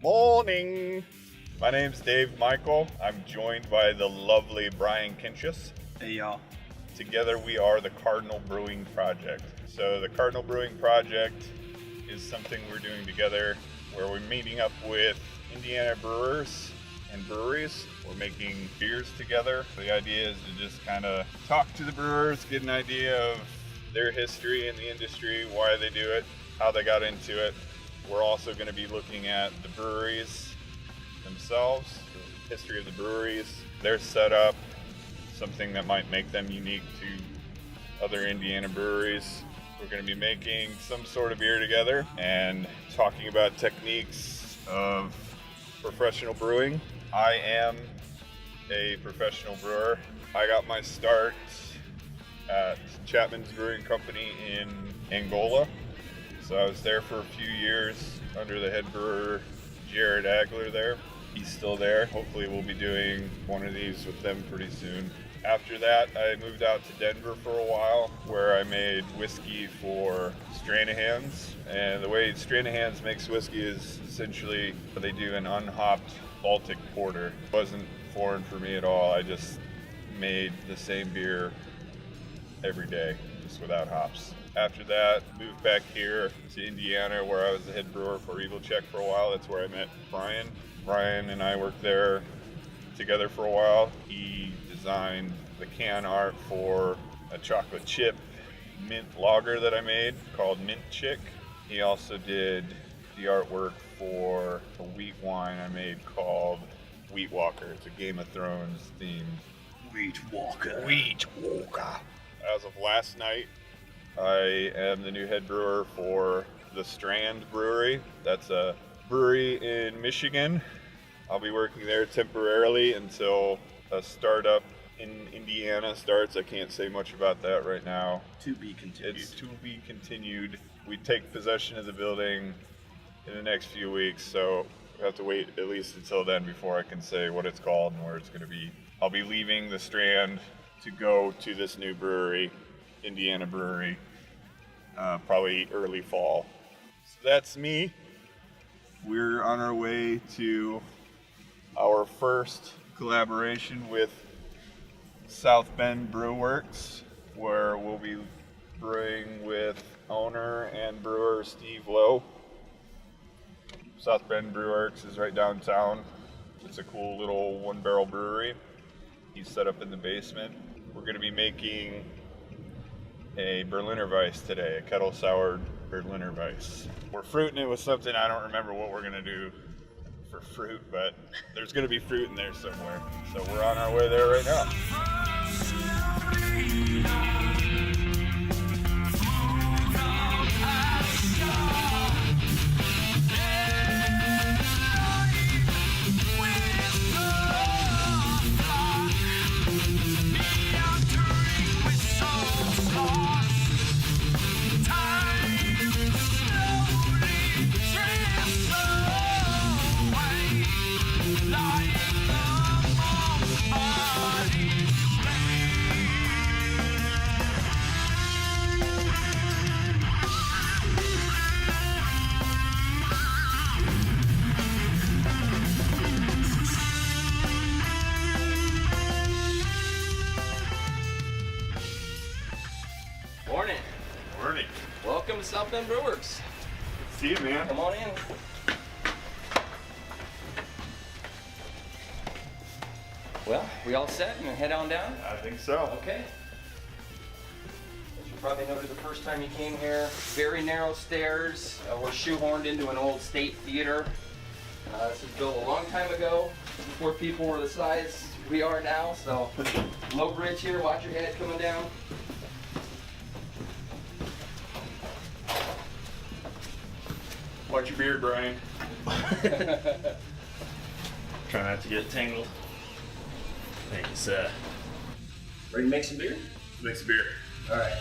Morning! My name's Dave Michael. I'm joined by the lovely Brian Kinchus. Hey y'all. Together we are the Cardinal Brewing Project. So the Cardinal Brewing Project is something we're doing together where we're meeting up with Indiana brewers and breweries. We're making beers together. The idea is to just kind of talk to the brewers, get an idea of their history in the industry, why they do it, how they got into it. We're also going to be looking at the breweries themselves, the history of the breweries, their setup, something that might make them unique to other Indiana breweries. We're going to be making some sort of beer together and talking about techniques of professional brewing. I am a professional brewer. I got my start at Chapman's Brewing Company in Angola. So I was there for a few years under the head brewer, Jared Agler there. He's still there. Hopefully we'll be doing one of these with them pretty soon. After that, I moved out to Denver for a while, where I made whiskey for Stranahan's. And the way Stranahan's makes whiskey is essentially they do an unhopped Baltic porter. It wasn't foreign for me at all. I just made the same beer every day, just without hops. After that, moved back here to Indiana, where I was the head brewer for Eagle Check for a while. That's where I met Brian. Brian and I worked there together for a while. He designed the can art for a chocolate chip mint lager that I made called Mint Chick. He also did the artwork for a wheat wine I made called Wheat Walker. It's a Game of Thrones themed Wheat Walker. Wheat Walker. As of last night, I am the new head brewer for the Strand Brewery. That's a brewery in Michigan. I'll be working there temporarily until a startup in Indiana starts. I can't say much about that right now. To be continued. It's to be continued. We take possession of the building in the next few weeks, so we have to wait at least until then before I can say what it's called and where it's going to be. I'll be leaving the Strand to go to this new brewery, Indiana Brewery, probably early fall. So that's me. We're on our way to our first collaboration with South Bend Brew Werks, where we'll be brewing with owner and brewer Steve Lowe. South Bend Brew Werks is right downtown. It's a cool little one-barrel brewery. He's set up in the basement. We're going to be making a Berliner Weiss today, a kettle-soured Berliner Weiss. We're fruiting it with something. I don't remember what we're going to do for fruit, but there's going to be fruit in there somewhere. So we're on our way there right now. Morning. Morning. Welcome to South Bend Brew Werks. See you, man. Come on in. Well, we all set and head on down? I think so. Okay. As you probably noted the first time you came here, very narrow stairs. We're shoehorned into an old state theater. This was built a long time ago, before people were the size we are now. So, low bridge here, watch your head coming down. Watch your beard, Brian. Try not to get tangled. Thank you, sir. Ready to make some beer? Make some beer. All right.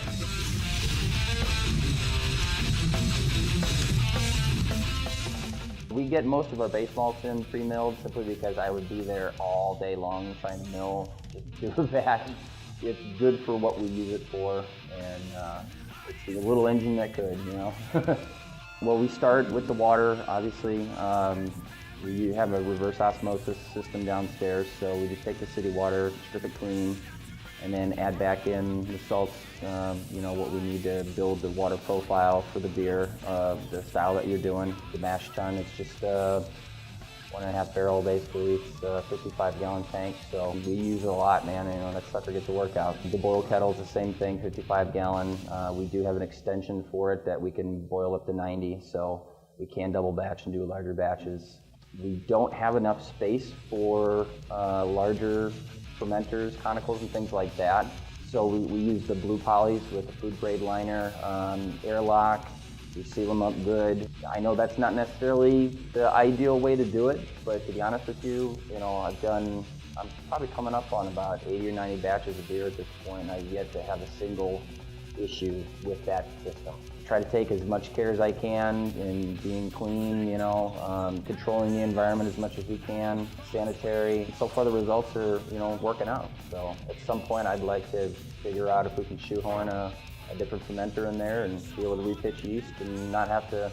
We get most of our base malts in pre-milled simply because I would be there all day long trying to mill to do that. It's good for what we use it for, and it's a little engine that could, you know. Well, we start with the water, obviously. We have a reverse osmosis system downstairs, so we just take the city water, strip it clean, and then add back in the salts, what we need to build the water profile for the beer, the style that you're doing. The mash tun, it's just 1.5 barrel basically. It's a 55-gallon tank, so we use it a lot, man. That sucker gets to work out. The boil kettle's the same thing, 55-gallon. We do have an extension for it that we can boil up to 90, so we can double batch and do larger batches. We don't have enough space for larger fermenters, conicals, and things like that. So we use the blue polys with the food grade liner, airlock. We seal them up good. I know that's not necessarily the ideal way to do it, but to be honest with you, I'm probably coming up on about 80 or 90 batches of beer at this point, and I've yet to have a single issue with that system. Try to take as much care as I can in being clean, controlling the environment as much as we can, sanitary. So far the results are, working out. So at some point I'd like to figure out if we can shoehorn a different fermenter in there and be able to repitch yeast and not have to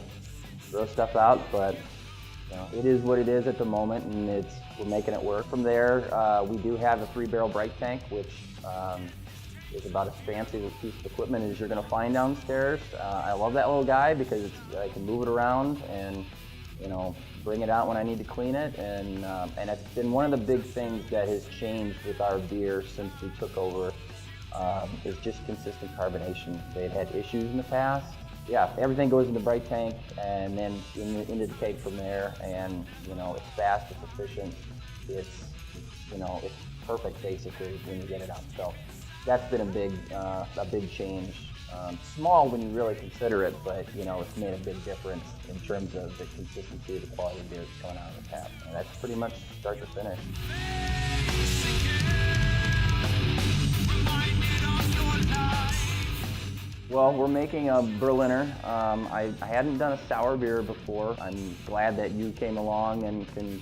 throw stuff out, but it is what it is at the moment, and we're making it work. From there, we do have a 3-barrel bright tank, which is about as fancy a piece of equipment as you're going to find downstairs. I love that little guy because I can move it around and bring it out when I need to clean it, and it's been one of the big things that has changed with our beer since we took over. Is just consistent carbonation. They've had issues in the past. Yeah, everything goes in the bright tank and then into the keg from there, and it's fast, it's efficient, it's perfect basically when you get it out. So that's been a big change. Small when you really consider it, but it's made a big difference in terms of the consistency of the quality of beer that's coming out of the tap. And that's pretty much start to finish. Well, we're making a Berliner. I hadn't done a sour beer before. I'm glad that you came along and can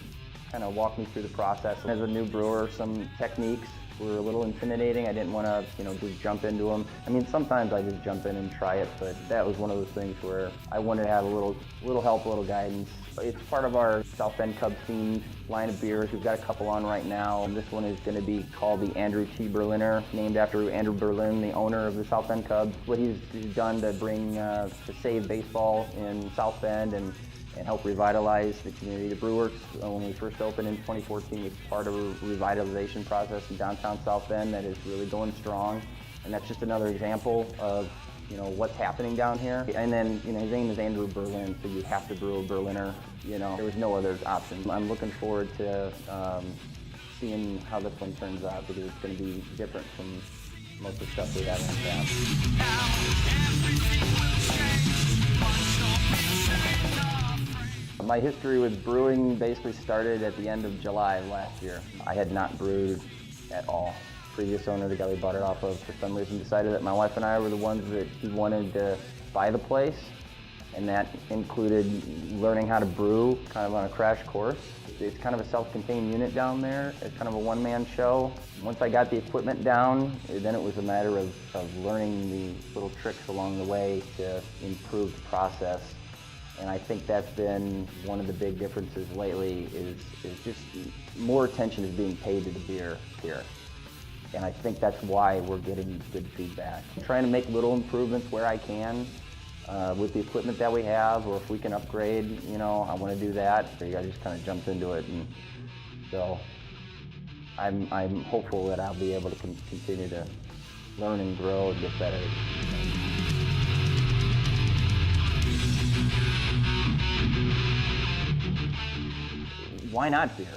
kind of walk me through the process. As a new brewer, some techniques were a little intimidating. I didn't want to, just jump into them. I mean, sometimes I just jump in and try it, but that was one of those things where I wanted to have a little help, a little guidance. It's part of our South Bend Cubs themed line of beers. We've got a couple on right now. This one is going to be called the Andrew T. Berliner, named after Andrew Berlin, the owner of the South Bend Cubs. What he's done to bring, to save baseball in South Bend and help revitalize the community. The Brewers, when we first opened in 2014, was part of a revitalization process in downtown South Bend that is really going strong. And that's just another example of what's happening down here. And then, his name is Andrew Berlin, so you have to brew a Berliner. There was no other option. I'm looking forward to seeing how this one turns out, because it's going to be different from most of the stuff we have in the past. My history with brewing basically started at the end of July of last year. I had not brewed at all. Previous owner, the guy we bought it off of, for some reason decided that my wife and I were the ones that he wanted to buy the place, and that included learning how to brew, kind of on a crash course. It's kind of a self-contained unit down there. It's kind of a one-man show. Once I got the equipment down, then it was a matter of learning the little tricks along the way to improve the process. And I think that's been one of the big differences lately is just more attention is being paid to the beer here. And I think that's why we're getting good feedback. I'm trying to make little improvements where I can with the equipment that we have, or if we can upgrade, I want to do that. So I just kind of jumped into it, and so I'm hopeful that I'll be able to continue to learn and grow and get better. Why not beer,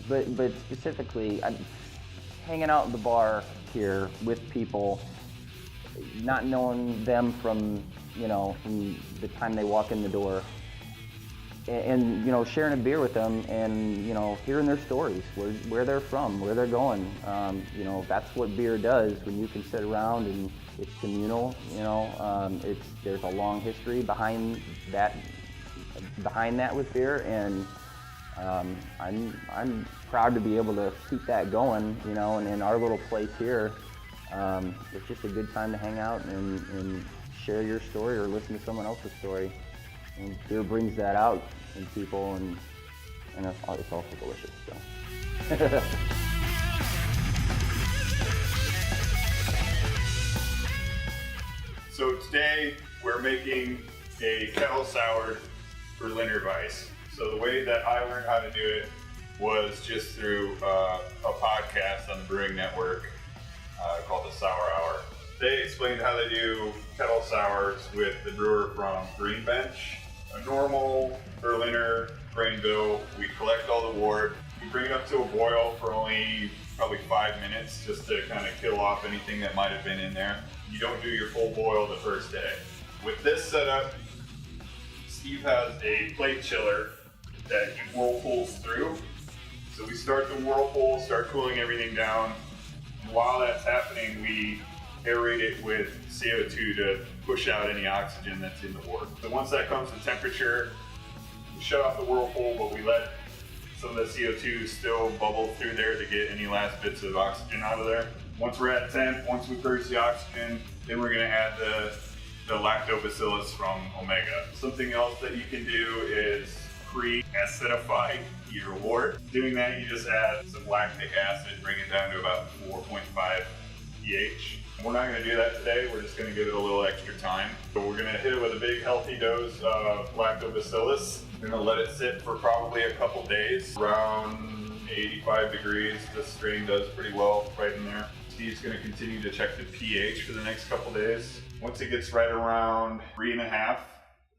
But specifically, I'm hanging out in the bar here with people, not knowing them from the time they walk in the door, and sharing a beer with them, and hearing their stories, where they're from, where they're going. That's what beer does when you can sit around and it's communal. There's a long history behind that with beer, and I'm proud to be able to keep that going, and in our little place here, it's just a good time to hang out and share your story or listen to someone else's story. And beer brings that out in people, and and it's also delicious. So. So today we're making a kettle sour Berliner Weiss. So the way that I learned how to do it was just through a podcast on the Brewing Network called the Sour Hour. They explained how they do kettle sours with the brewer from Green Bench. A normal Berliner grain bill, we collect all the wort, we bring it up to a boil for only probably 5 minutes just to kind of kill off anything that might have been in there. You don't do your full boil the first day. With this setup, Steve has a plate chiller that he whirlpools through. So we start the whirlpool, start cooling everything down. And while that's happening, we aerate it with CO2 to push out any oxygen that's in the wort. So once that comes to temperature, we shut off the whirlpool, but we let some of the CO2 still bubble through there to get any last bits of oxygen out of there. Once we're at temp, once we purge the oxygen, then we're gonna add the lactobacillus from Omega. Something else that you can do is pre-acidify your wort. Doing that, you just add some lactic acid, bring it down to about 4.5 pH. We're not gonna do that today, we're just gonna give it a little extra time. So we're gonna hit it with a big healthy dose of lactobacillus. We're gonna let it sit for probably a couple days, around 85 degrees. This strain does pretty well right in there. Steve's gonna continue to check the pH for the next couple days. Once it gets right around 3.5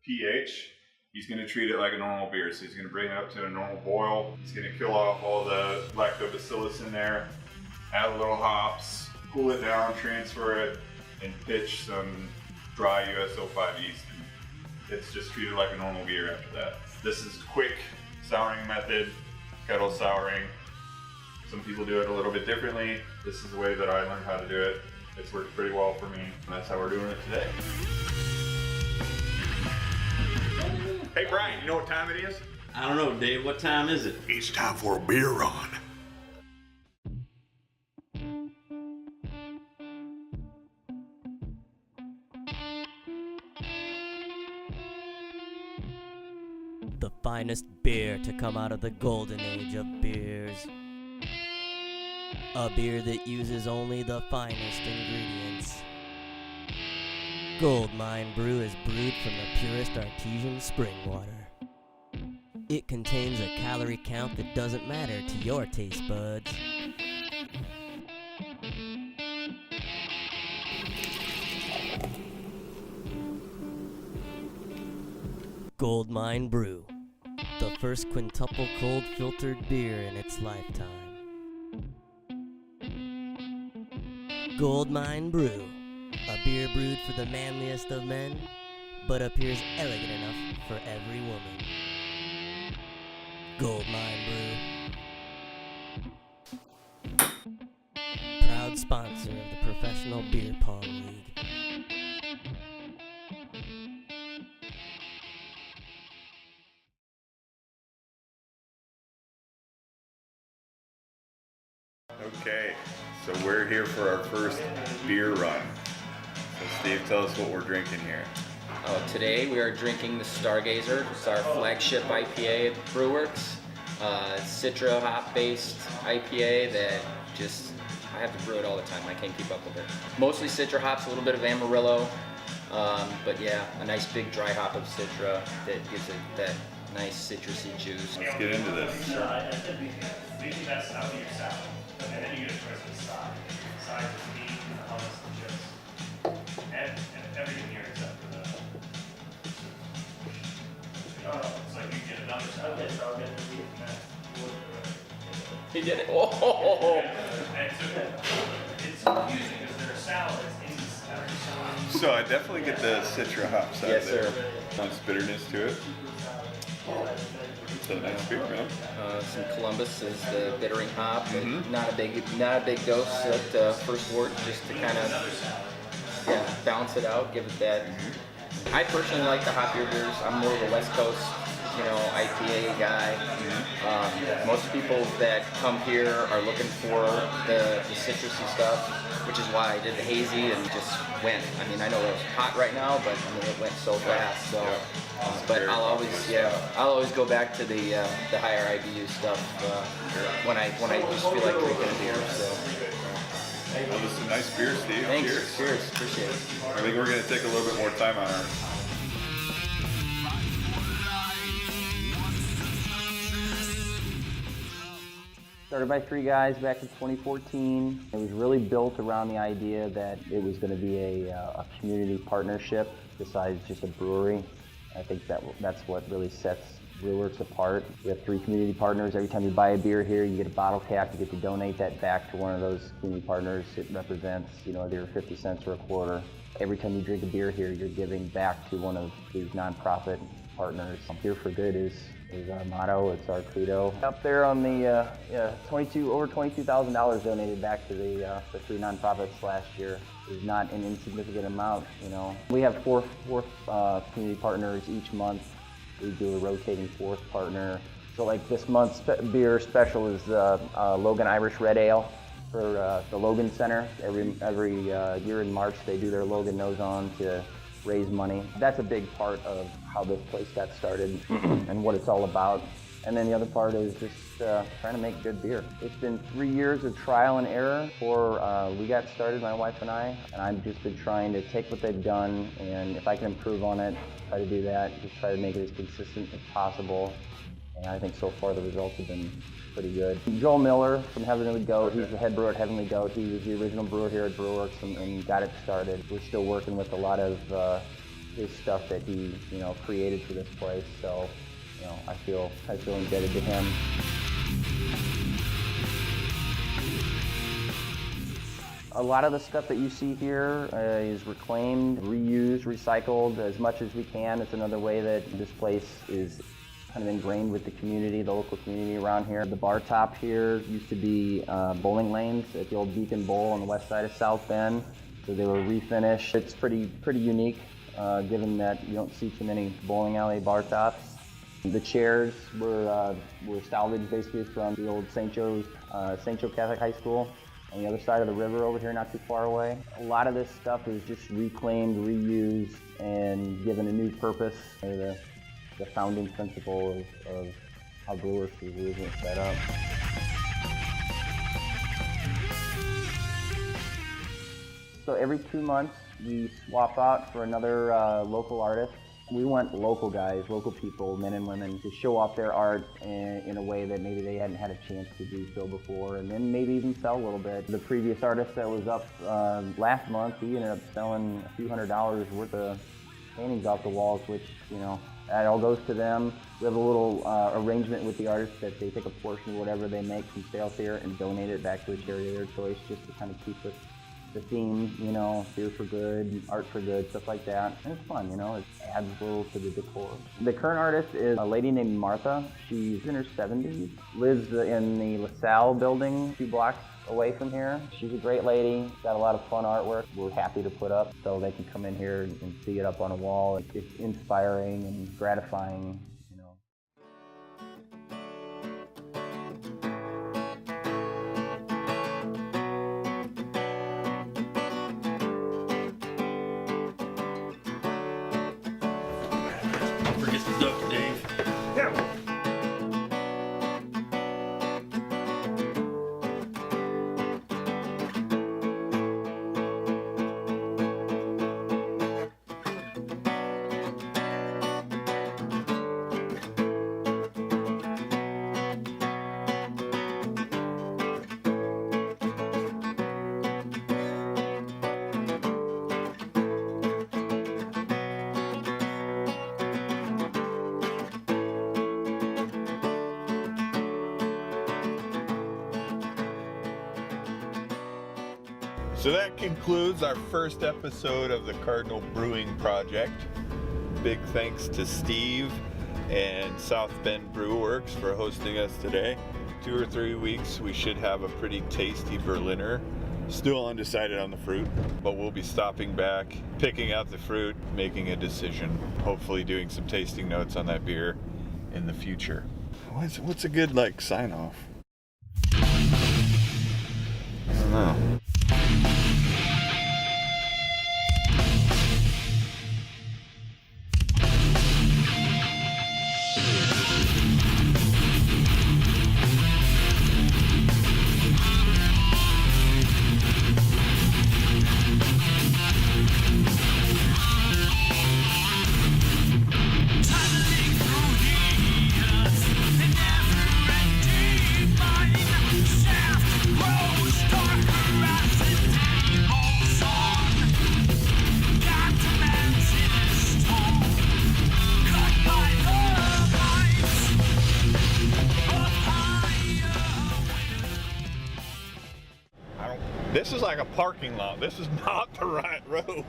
pH, he's gonna treat it like a normal beer. So he's gonna bring it up to a normal boil. He's gonna kill off all the lactobacillus in there, add a little hops, cool it down, transfer it, and pitch some dry USO5 yeast. It's just treated like a normal beer after that. This is quick souring method, kettle souring. Some people do it a little bit differently. This is the way that I learned how to do it. It's worked pretty well for me, and that's how we're doing it today. Hey Brian, you know what time it is? I don't know, Dave. What time is it? It's time for a beer run. The finest beer to come out of the golden age of beers. A beer that uses only the finest ingredients. Goldmine Brew is brewed from the purest artesian spring water. It contains a calorie count that doesn't matter to your taste buds. Goldmine Brew, the first quintuple cold filtered beer in its lifetime. Goldmine Brew, a beer brewed for the manliest of men, but appears elegant enough for every woman. Goldmine Brew, proud sponsor of the Professional Beer Pong League. Okay, so we're here for our first beer run. So Steve, tell us what we're drinking here. Today we are drinking the Stargazer. It's our flagship IPA at Brewworks. Citra hop-based IPA that I have to brew it all the time. I can't keep up with it. Mostly Citra hops, a little bit of Amarillo, but yeah, a nice big dry hop of Citra that gives it that nice citrusy juice. Let's get into this. Leave the best out of your salad, and then you get a choice of side. Sides of meat, and hummus, and chips, and everything here except for the. Oh, it's like you get another salad. Okay, so I'll get the meat and that. He did it. Oh. And it's confusing because there are salads in every salad. So I definitely get the Citra hops out Yes, there. sir. Nice bitterness to it. It's a nice beer, man. Some Columbus is the bittering hop, but not a big dose at first wort, just to kind of balance it out, give it that. I personally like the hoppier beers. I'm more of a West Coast IPA guy. Most people that come here are looking for the citrusy stuff, which is why I did the hazy and just went. I mean, I know it's hot right now, but it went so fast. So, but I'll always go back to the higher IBU stuff when I just feel like drinking a beer. So. Well, this is a nice beer, Steve. Thanks. Cheers. Appreciate it. I think we're going to take a little bit more time on ours. Started by 3 guys back in 2014. It was really built around the idea that it was going to be a community partnership besides just a brewery. I think that's what really sets Brewworks apart. We have 3 community partners. Every time you buy a beer here, you get a bottle cap. You get to donate that back to one of those community partners. It represents, either 50 cents or a quarter. Every time you drink a beer here, you're giving back to one of these nonprofit partners. Beer for Good is our motto. It's our credo. Up there on the over $22,000 donated back to the 3 nonprofits last year is not an insignificant amount. We have four community partners each month. We do a rotating 4th partner. So like this month's beer special is Logan Irish Red Ale for the Logan Center. Every year in March they do their Logan Nose On to raise money. That's a big part of how this place got started and what it's all about. And then the other part is just trying to make good beer. It's been 3 years of trial and error before we got started, my wife and I. And I've just been trying to take what they've done, and if I can improve on it, try to do that. Just try to make it as consistent as possible. And I think so far the results have been pretty good. Joel Miller from Heavenly Goat, he's the head brewer at Heavenly Goat. He was the original brewer here at Brewworks and got it started. We're still working with a lot of his stuff that he created for this place. So I feel indebted to him. A lot of the stuff that you see here is reclaimed, reused, recycled as much as we can. It's another way that this place is kind of ingrained with the community, the local community around here. The bar top here used to be bowling lanes at the old Beacon Bowl on the west side of South Bend. So they were refinished. It's pretty unique, given that you don't see too many bowling alley bar tops. The chairs were salvaged basically from the old St. Joe Catholic High School on the other side of the river over here, not too far away. A lot of this stuff is just reclaimed, reused, and given a new purpose. The founding principle of how Brewworks was originally set up. So every 2 months, we swap out for another local artist. We want local guys, local people, men and women, to show off their art in a way that maybe they hadn't had a chance to do so before, and then maybe even sell a little bit. The previous artist that was up last month, he ended up selling a few $100s worth of paintings off the walls, which, that all goes to them. We have a little arrangement with the artists that they take a portion of whatever they make from sales here and donate it back to a charity of their choice, just to kind of keep the theme, beer for good, art for good, stuff like that. And it's fun, it adds a little to the decor. The current artist is a lady named Martha. She's in her 70s, lives in the LaSalle building 2 blocks away from here. She's a great lady, got a lot of fun artwork we're happy to put up so they can come in here and see it up on a wall. It's inspiring and gratifying. Don't forget the duck, Dave. Yeah. So that concludes our first episode of the Cardinal Brewing Project. Big thanks to Steve and South Bend Brew Werks for hosting us today. 2 or 3 weeks, we should have a pretty tasty Berliner. Still undecided on the fruit, but we'll be stopping back, picking out the fruit, making a decision, hopefully doing some tasting notes on that beer, in the future. What's a good like sign off? I don't know. This is like a parking lot. This is not the right road.